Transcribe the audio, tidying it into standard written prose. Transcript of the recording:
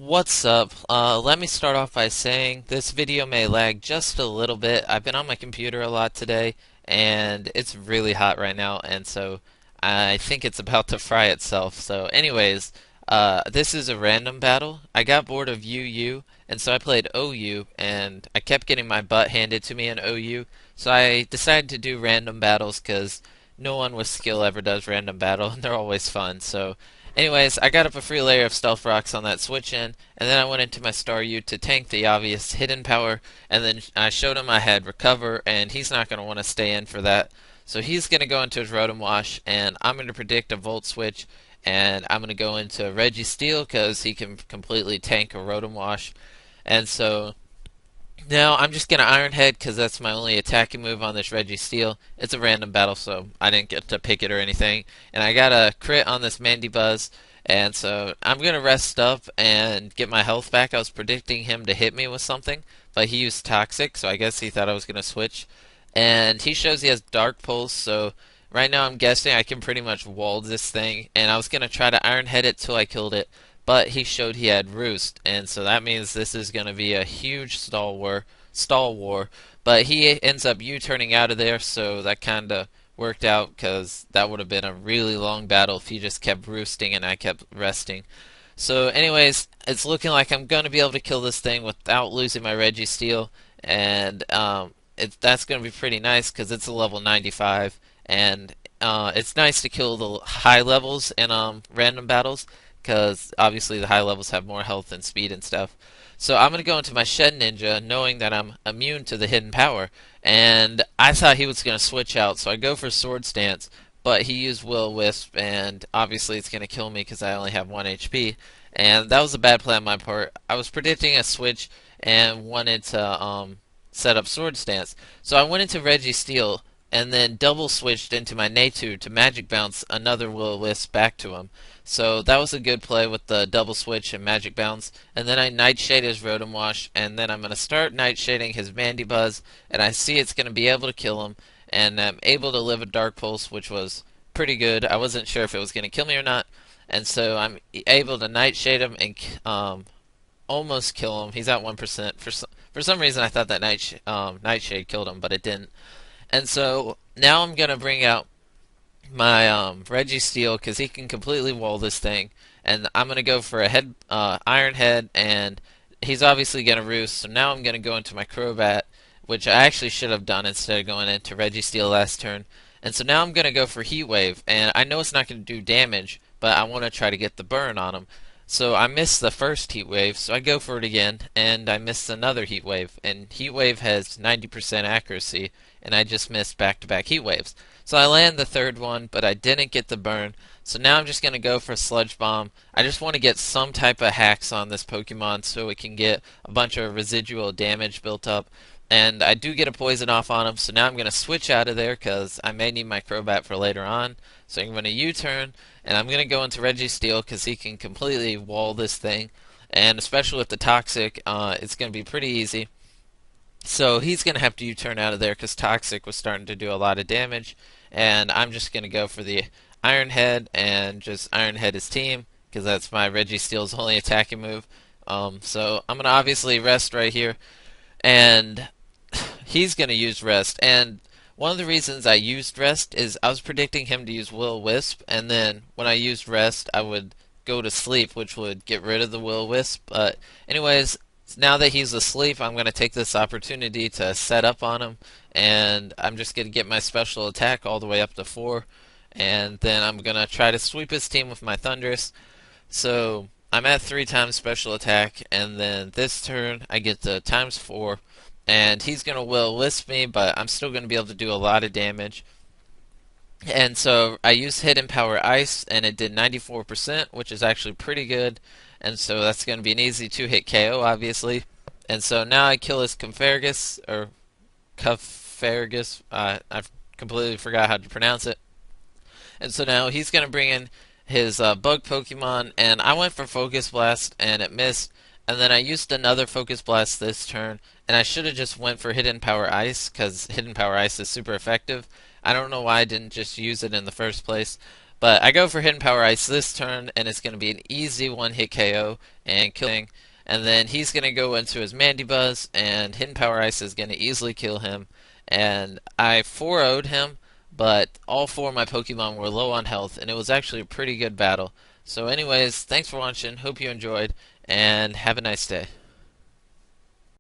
What's up? Let me start off by saying this video may lag just a little bit. I've been on my computer a lot today, and it's really hot right now, and so I think it's about to fry itself. So, anyways, this is a random battle. I got bored of UU, and so I played OU, and I kept getting my butt handed to me in OU, so I decided to do random battles because no one with skill ever does random battle, and they're always fun. So, anyways, I got up a free layer of stealth rocks on that switch in, and then I went into my Star U to tank the obvious hidden power, and then I showed him I had recover, and he's not going to want to stay in for that. So he's going to go into his Rotom Wash, and I'm going to predict a Volt Switch, and I'm going to go into Registeel because he can completely tank a Rotom Wash. And so now I'm just gonna Iron Head because that's my only attacking move on this Registeel. It's a random battle, so I didn't get to pick it or anything. And I got a crit on this Mandibuzz, and so I'm gonna rest up and get my health back. I was predicting him to hit me with something, but he used Toxic, so I guess he thought I was gonna switch. And he shows he has Dark Pulse, so right now I'm guessing I can pretty much wall this thing. And I was gonna try to Iron Head it till I killed it, but he showed he had Roost, and so that means this is going to be a huge stall war. But he ends up U-turning out of there, so that kind of worked out because that would have been a really long battle if he just kept roosting and I kept resting. So, anyways, it's looking like I'm going to be able to kill this thing without losing my Registeel, and that's going to be pretty nice because it's a level 95, and it's nice to kill the high levels in random battles because obviously the high levels have more health and speed and stuff. So I'm going to go into my Shed Ninja knowing that I'm immune to the hidden power, and I thought he was going to switch out, so I go for Sword Stance, but he used Will-O-Wisp, and obviously it's going to kill me because I only have 1 HP, and that was a bad play on my part. I was predicting a switch and wanted to set up Sword Stance, so I went into Registeel and then double switched into my Natu to Magic Bounce another Will-O-Wisp back to him. So that was a good play with the double switch and Magic Bounce. And then I Nightshade his Rotom Wash, and then I'm going to start Nightshading his Mandibuzz, and I see it's going to be able to kill him, and I'm able to live a Dark Pulse, which was pretty good. I wasn't sure if it was going to kill me or not, and so I'm able to Nightshade him and almost kill him. He's at 1%. For some reason, I thought that Nightshade killed him, but it didn't. And so now I'm gonna bring out my Registeel because he can completely wall this thing, and I'm gonna go for a Iron Head, and he's obviously gonna roost. So now I'm gonna go into my Crobat, which I actually should have done instead of going into Registeel last turn. And so now I'm gonna go for Heat Wave, and I know it's not gonna do damage, but I want to try to get the burn on him. So I missed the first Heat Wave, so I go for it again, and I missed another Heat Wave. And Heat Wave has 90% accuracy, and I just missed back-to-back Heat Waves. So I land the third one, but I didn't get the burn. So now I'm just going to go for Sludge Bomb. I just want to get some type of hacks on this Pokemon so it can get a bunch of residual damage built up. And I do get a poison off on him, so now I'm going to switch out of there because I may need my Crobat for later on. So I'm going to U-turn, and I'm going to go into Registeel because he can completely wall this thing. And especially with the Toxic, it's going to be pretty easy. So he's going to have to U-turn out of there because Toxic was starting to do a lot of damage. And I'm just going to go for the Iron Head and just Iron Head his team because that's my Registeel's only attacking move. So I'm going to obviously rest right here. And he's going to use Rest. And one of the reasons I used Rest is I was predicting him to use Will-O-Wisp. And then when I used Rest, I would go to sleep, which would get rid of the Will-O-Wisp. But anyways, now that he's asleep, I'm going to take this opportunity to set up on him, and I'm just going to get my special attack all the way up to 4, and then I'm going to try to sweep his team with my Thundurus. So I'm at 3 times special attack, and then this turn I get the times 4, and he's going to Will-O-Wisp me, but I'm still going to be able to do a lot of damage. And so I used Hidden Power Ice, and it did 94%, which is actually pretty good. And so that's going to be an easy 2-hit KO, obviously. And so now I kill his Cumfergus, or Cuffergus. I've completely forgot how to pronounce it. And so now he's going to bring in his bug Pokemon, and I went for Focus Blast, and it missed. And then I used another Focus Blast this turn, and I should have just went for Hidden Power Ice, because Hidden Power Ice is super effective. I don't know why I didn't just use it in the first place, But I go for Hidden Power Ice this turn, and it's going to be an easy one-hit KO and killing. And then he's going to go into his Mandibuzz, and Hidden Power Ice is going to easily kill him. And I 4-0'd him, but all four of my Pokemon were low on health, and it was actually a pretty good battle. So anyways, thanks for watching, hope you enjoyed, and have a nice day.